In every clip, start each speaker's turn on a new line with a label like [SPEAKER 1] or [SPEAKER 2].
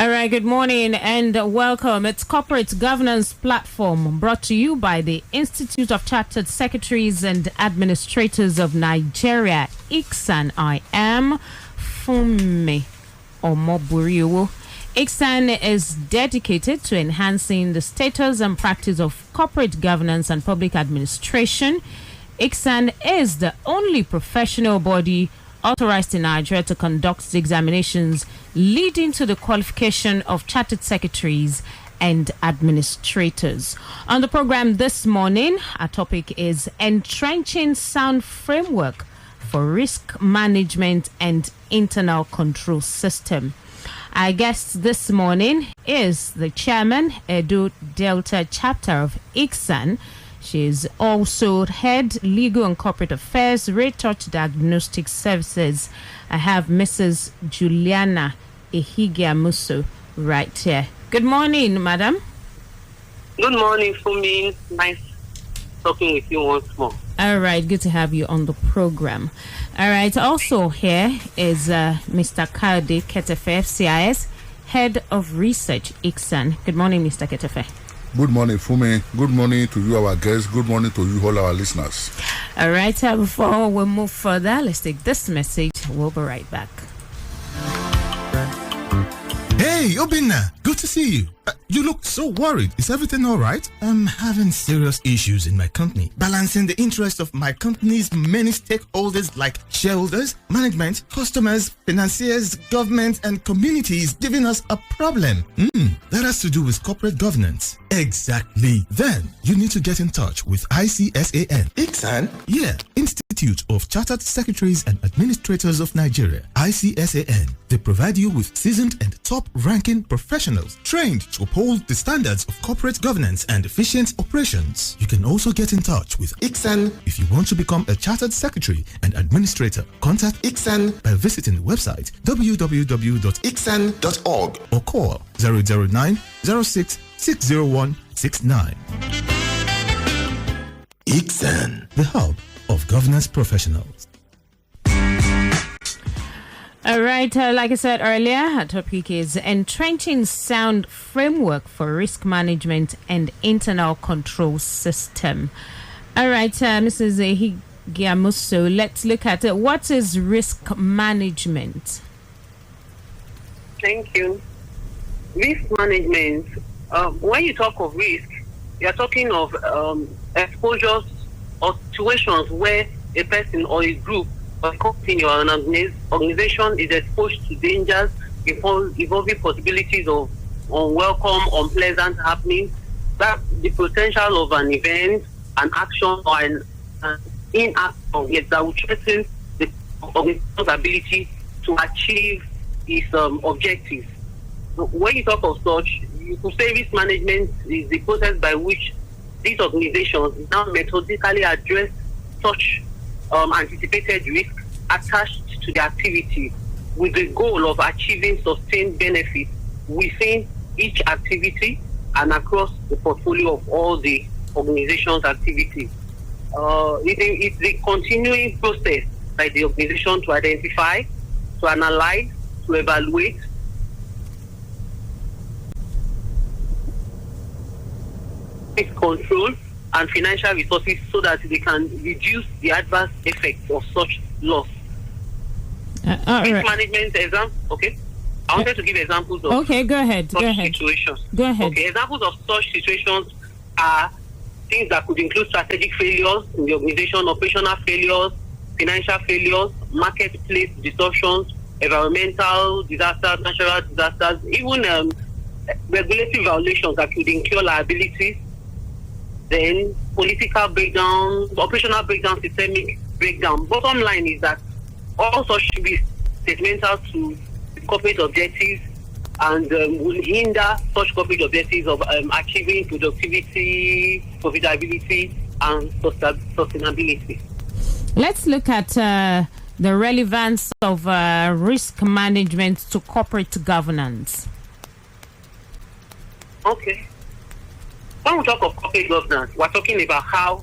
[SPEAKER 1] All right, good morning and welcome. It's Corporate Governance Platform brought to you by the Institute of Chartered Secretaries and Administrators of Nigeria, ICSAN. I am Funmi Omoburiwo. ICSAN is dedicated to enhancing the status and practice of corporate governance and public administration. ICSAN is the only professional body authorized in Nigeria to conduct the examinations leading to the qualification of chartered secretaries and administrators. On the program this morning, our topic is Entrenching Sound Framework for Risk Management and Internal Control System. Our guest this morning is the chairman, Edo Delta chapter of ICSAN. She is also head legal and corporate affairs, Research Diagnostic Services. I have Mrs. Juliana Ehigiamuso right here. Good morning, madam.
[SPEAKER 2] Good morning, Fumi. Nice talking with you once more.
[SPEAKER 1] All right, good to have you on the program. All right, also here is Mr. Kade Ketefe, FCIS, head of research, ICSAN. Good morning, Mr. Ketefe.
[SPEAKER 3] Good morning, Fumi. Good morning to you, our guests. Good morning to you, all our listeners.
[SPEAKER 1] All right, before we move further, let's take this message. We'll be right back.
[SPEAKER 4] Hey, Obinna, good to see you. You look so worried. Is everything all right? I'm having serious issues in my company. Balancing the interests of my company's many stakeholders like shareholders, management, customers, financiers, government, and community is giving us a problem. That has to do with corporate governance. Exactly. Then you need to get in touch with ICSAN. ICSAN? Yeah, Institute of Chartered Secretaries and Administrators of Nigeria. ICSAN. They provide you with seasoned and top-ranking professionals trained to uphold the standards of corporate governance and efficient operations. You can also get in touch with ICSAN if you want to become a chartered secretary and administrator. Contact ICSAN by visiting the website www.icsan.org or call 009 06 601 69. ICSAN, the hub of governance professionals.
[SPEAKER 1] All right, like I said earlier, our topic is Entrenching Sound Framework for Risk Management and Internal Control System. All right, Mrs. Ehigiamuso, let's look at it. What is risk management?
[SPEAKER 2] Thank you. Risk management, when you talk of risk, you're talking of exposures or situations where a person or a group or a company or an organization is exposed to dangers involving possibilities of unwelcome, unpleasant happenings, that the potential of an event, an action, or an inaction that will threaten the organization's ability to achieve its objectives. So when you talk of such, you could say risk management is the process by which these organizations now methodically address such anticipated risk attached to the activity with the goal of achieving sustained benefits within each activity and across the portfolio of all the organization's activities. It's the continuing process by the organization to identify, to analyze, to evaluate, control and financial resources so that they can reduce the adverse effects of such loss. Risk management example. Okay, I wanted to give examples of.
[SPEAKER 1] Okay, go ahead.
[SPEAKER 2] Situations.
[SPEAKER 1] Go ahead.
[SPEAKER 2] Okay, examples of such situations are things that could include strategic failures in the organization, operational failures, financial failures, marketplace distortions, environmental disasters, natural disasters, even regulatory violations that could incur liabilities. Then political breakdown, operational breakdown, systemic breakdown. Bottom line is that all such should be detrimental to corporate objectives and will hinder such corporate objectives of achieving productivity, profitability, and sustainability.
[SPEAKER 1] Let's look at the relevance of risk management to corporate governance.
[SPEAKER 2] Okay. When we talk of corporate governance, we're talking about how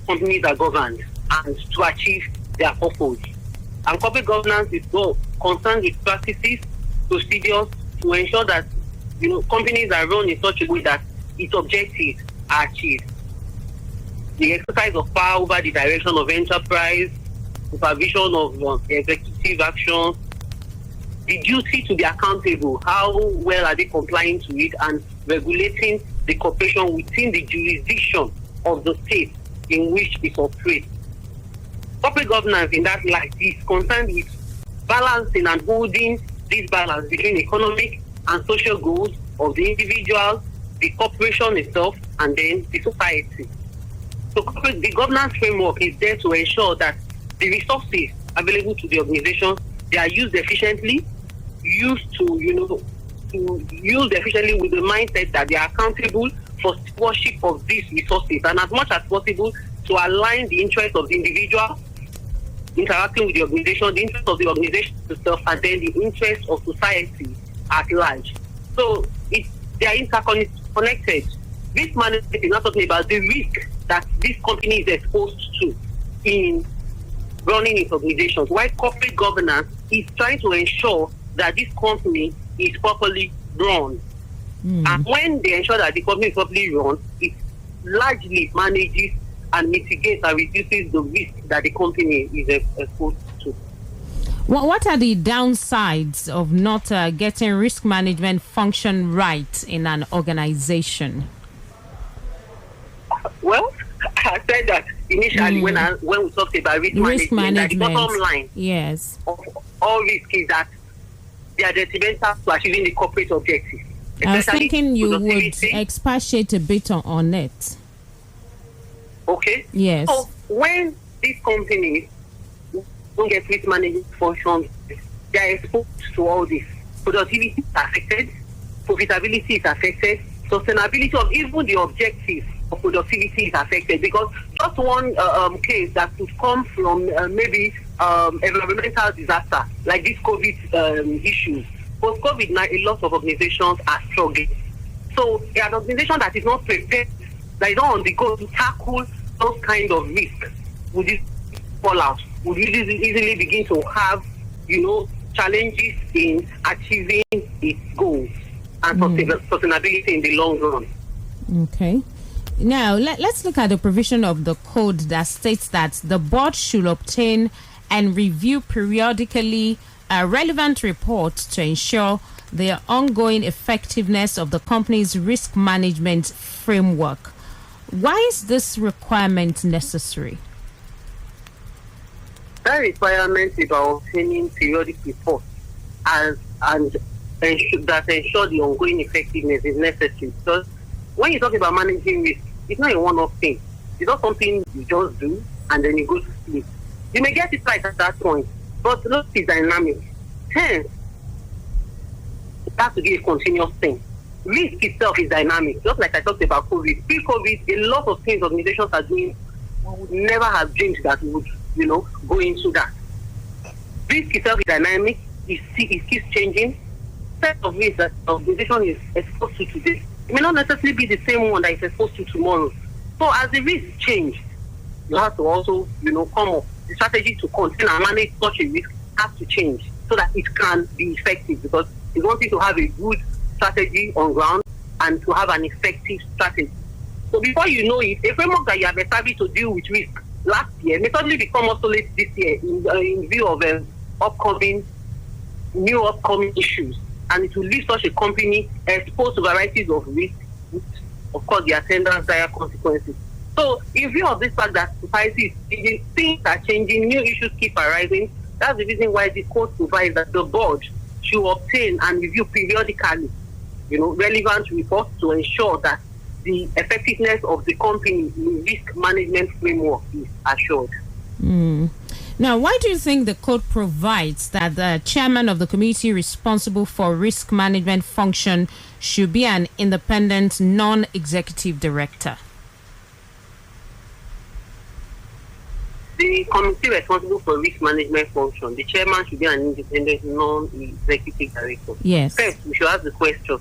[SPEAKER 2] companies are governed and to achieve their purpose. And corporate governance is concerned with practices, procedures to ensure that companies are run in such a way that its objectives are achieved. The exercise of power over the direction of enterprise, supervision of executive actions, the duty to be accountable, how well are they complying to it, and regulating the corporation within the jurisdiction of the state in which it operates. Corporate governance in that light is concerned with balancing and holding this balance between economic and social goals of the individual, the corporation itself, and then the society. So the governance framework is there to ensure that the resources available to the organization, they are used efficiently, used efficiently with the mindset that they are accountable for stewardship of these resources, and as much as possible to align the interests of the individual interacting with the organization, the interest of the organization itself, and then the interest of society at large. So they are interconnected. Risk management is not talking about the risk that this company is exposed to in running its organizations, while corporate governance is trying to ensure that this company is properly run. And when they ensure that the company is properly run, it largely manages and mitigates and reduces the risk that the company is exposed to.
[SPEAKER 1] What are the downsides of not getting risk management function right in an organization?
[SPEAKER 2] Well, I said that initially when we talked about risk management, that the bottom line of all risk is that they are detrimental to achieving the corporate objectives.
[SPEAKER 1] I was thinking you would expatiate a bit on it.
[SPEAKER 2] Okay.
[SPEAKER 1] Yes.
[SPEAKER 2] So when these companies don't get risk management functions, they are exposed to all this. Productivity is affected, profitability is affected, sustainability of even the objectives of productivity is affected, because just one case that could come from maybe environmental disaster like this COVID issues. Post-COVID, now a lot of organizations are struggling. So an organization that is not prepared, that is not on the go to tackle those kind of risks, would it fall out? Would easily begin to have, challenges in achieving its goals and sustainability in the long run.
[SPEAKER 1] Okay. Now, let's look at the provision of the code that states that the board should obtain and review periodically relevant reports to ensure the ongoing effectiveness of the company's risk management framework. Why is this requirement necessary?
[SPEAKER 2] That requirement is about obtaining periodic reports that ensure the ongoing effectiveness is necessary. Because when you talk about managing risk, it's not a one-off thing. It's not something you just do and then you go to sleep. You may get it right at that point, but risk is dynamic. Hence, it has to be a continuous thing. Risk itself is dynamic. Just like I talked about COVID. Pre-COVID, a lot of things organizations are doing we would never have dreamed that we would, go into that. Risk itself is dynamic. It keeps changing. Set of risk that the organization is exposed to today, it may not necessarily be the same one that is exposed to tomorrow. So as the risk change, you have to also, come up. The strategy to contain and manage such a risk has to change so that it can be effective, because you want it to have a good strategy on ground and to have an effective strategy. So before you know it, a framework that you have established to deal with risk last year may suddenly become obsolete this year in view of new upcoming issues, and it will leave such a company exposed to varieties of risk, with, of course, the attendant dire consequences. So in view of this fact that society is changing, things are changing, new issues keep arising, that's the reason why the code provides that the board should obtain and review periodically, relevant reports to ensure that the effectiveness of the company in risk management framework is assured.
[SPEAKER 1] Now, why do you think the code provides that the chairman of the committee responsible for risk management function should be an independent, non-executive director?
[SPEAKER 2] The committee responsible for risk management function, the chairman should be an independent, non-executive director.
[SPEAKER 1] Yes.
[SPEAKER 2] First, we should ask the question,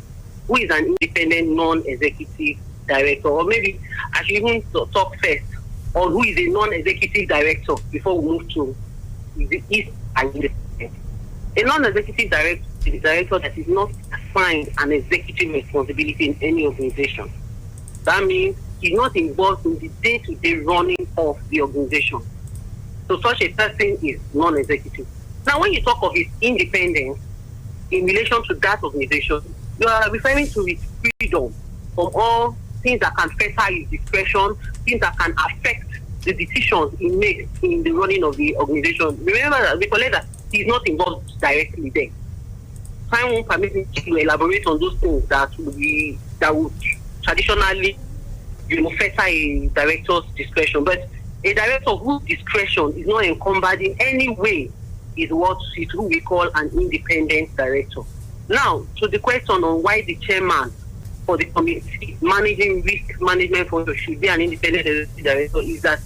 [SPEAKER 2] who is an independent, non-executive director? Or maybe I should even talk first on who is a non-executive director before we move to is and independent. A non-executive director is a director that is not assigned an executive responsibility in any organization. That means he's not involved in the day-to-day running of the organization. So such a person is non-executive. Now, when you talk of his independence in relation to that organization, you are referring to his freedom from all things that can fetter his discretion, things that can affect the decisions he makes in the running of the organization. Remember that, recollect that he's not involved directly there. Time won't permit me to elaborate on those things that would traditionally, fetter a director's discretion. But a director whose discretion is not encumbered in any way is who we call an independent director. Now, to the question on why the chairman for the committee managing risk management for should be an independent director is that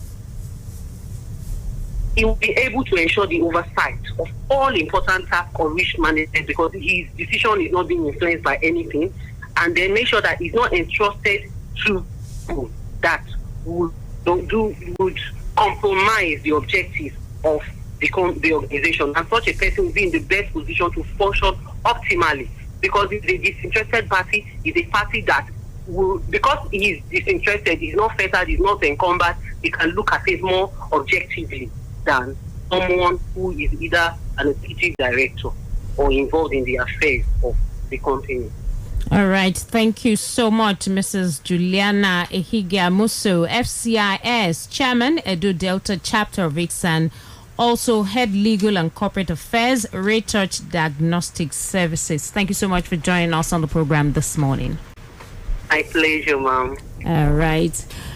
[SPEAKER 2] he will be able to ensure the oversight of all important tasks of risk management because his decision is not being influenced by anything, and then make sure that he's not entrusted to people that would compromise the objectives of the organization. And such a person will be in the best position to function optimally because if the disinterested party is a party that will, because he is disinterested, he's not fettered, he's not encumbered, he can look at it more objectively than someone who is either an executive director or involved in the affairs of the company.
[SPEAKER 1] All right. Thank you so much, Mrs. Juliana Ehigiamuso, FCIS Chairman, Edo Delta Chapter of ICSAN, also Head Legal and Corporate Affairs, Research Diagnostic Services. Thank you so much for joining us on the program this morning.
[SPEAKER 2] My pleasure, ma'am.
[SPEAKER 1] All right,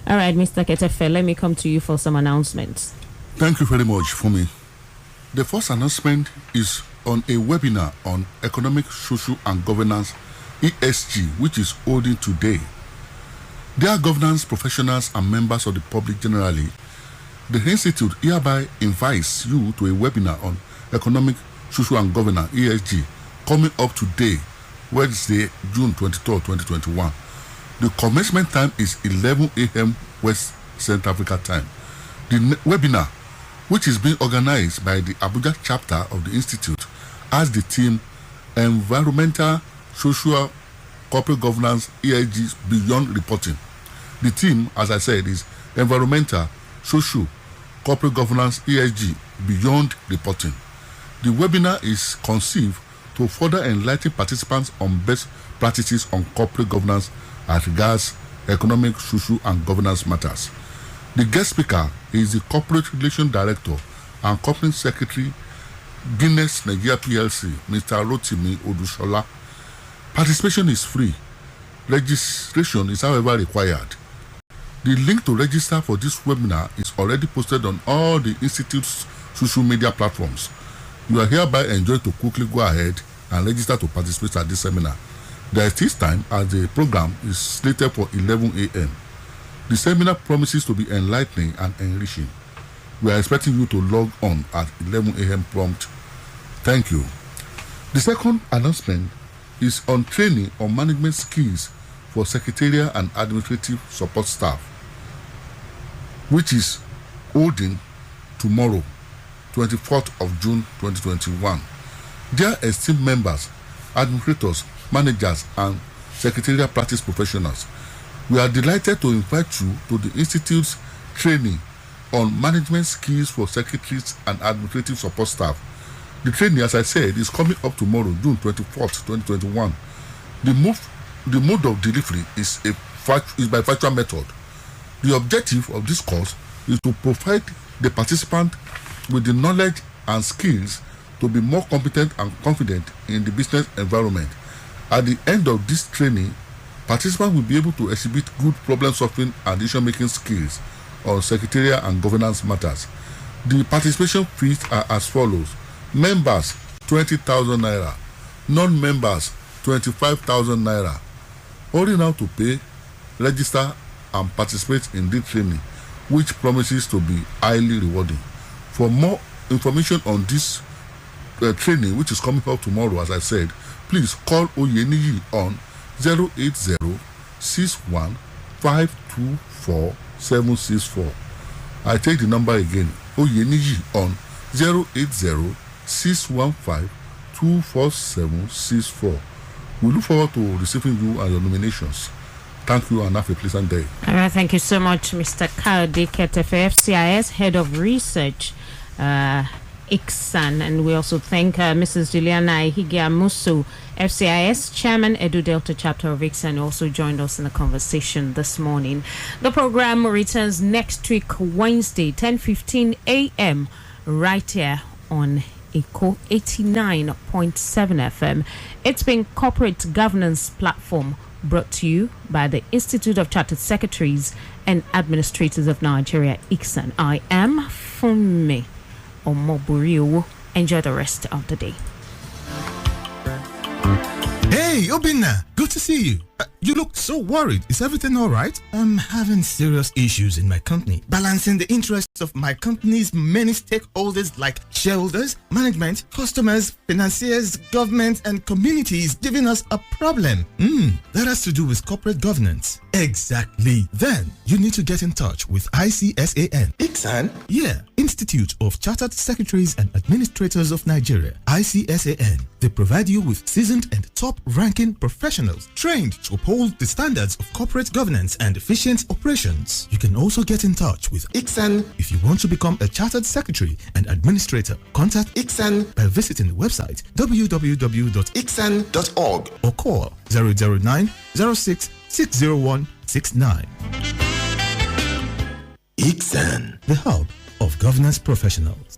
[SPEAKER 1] Mr. Ketefe, let me come to you for some announcements.
[SPEAKER 3] Thank you very much for me. The first announcement is on a webinar on economic, social, and governance ESG, which is holding today. Dear governance professionals and members of the public generally, the Institute hereby invites you to a webinar on economic, social, and governance ESG coming up today, Wednesday, June 23, 2021. The commencement time is 11 a.m. West Central Africa time. The webinar, which is being organized by the Abuja chapter of the Institute, has the theme Environmental, Social, Corporate Governance ESG Beyond Reporting. The theme, as I said, is Environmental, Social, Corporate Governance ESG Beyond Reporting. The webinar is conceived to further enlighten participants on best practices on corporate governance as regards economic, social, and governance matters. The guest speaker is the Corporate Relations Director and Company Secretary, Guinness Nigeria PLC, Mr. Rotimi Odushola. Participation is free. Registration is, however, required. The link to register for this webinar is already posted on all the Institute's social media platforms. You are hereby enjoined to quickly go ahead and register to participate at this seminar. There is still time as the program is slated for 11 a.m. The seminar promises to be enlightening and enriching. We are expecting you to log on at 11 a.m. prompt. Thank you. The second announcement is on training on management skills for secretarial and administrative support staff, which is holding tomorrow, 24th of June 2021. Dear esteemed members, administrators, managers, and secretarial practice professionals, we are delighted to invite you to the Institute's training on management skills for secretaries and administrative support staff. The training, as I said, is coming up tomorrow, June 24th, 2021. The mode of delivery is by virtual method. The objective of this course is to provide the participant with the knowledge and skills to be more competent and confident in the business environment. At the end of this training, participants will be able to exhibit good problem-solving and decision-making skills on secretarial and governance matters. The participation fees are as follows. Members, 20,000 naira. Non-members, 25,000 naira. Only now to pay, register, and participate in this training, which promises to be highly rewarding. For more information on this training, which is coming up tomorrow, as I said, please call Oyeniyi on 080-61-524-764. I take the number again. Oyeniyi on 080-615-24764. We look forward to receiving you and your nominations. Thank you and have a pleasant day.
[SPEAKER 1] All right, thank you so much, Mr. Kayode Ketefe, FCIS Head of Research, ICSAN. And we also thank Mrs. Juliana Ihigiamusu, FCIS Chairman, Edo Delta Chapter of ICSAN, also joined us in the conversation this morning. The program returns next week, Wednesday, 10:15 a.m., right here on Echo 89.7 FM. It's been Corporate Governance Platform, brought to you by the Institute of Chartered Secretaries and Administrators of Nigeria, ICSAN. I am Funmi Omoburiwo. Enjoy the rest of the day.
[SPEAKER 4] Hey, Obinna, good to see you. You look so worried. Is everything all right? I'm having serious issues in my company. Balancing the interests of my company's many stakeholders like shareholders, management, customers, financiers, government, and community is giving us a problem. That has to do with corporate governance. Exactly. Then you need to get in touch with ICSAN. ICSAN? Yeah, Institute of Chartered Secretaries and Administrators of Nigeria. ICSAN. They provide you with seasoned and top-ranking professionals trained to uphold the standards of corporate governance and efficient operations. You can also get in touch with ICSAN if you want to become a chartered secretary and administrator. Contact ICSAN by visiting the website www.icsan.org or call 009 06 601 69. ICSAN, the hub of governance professionals.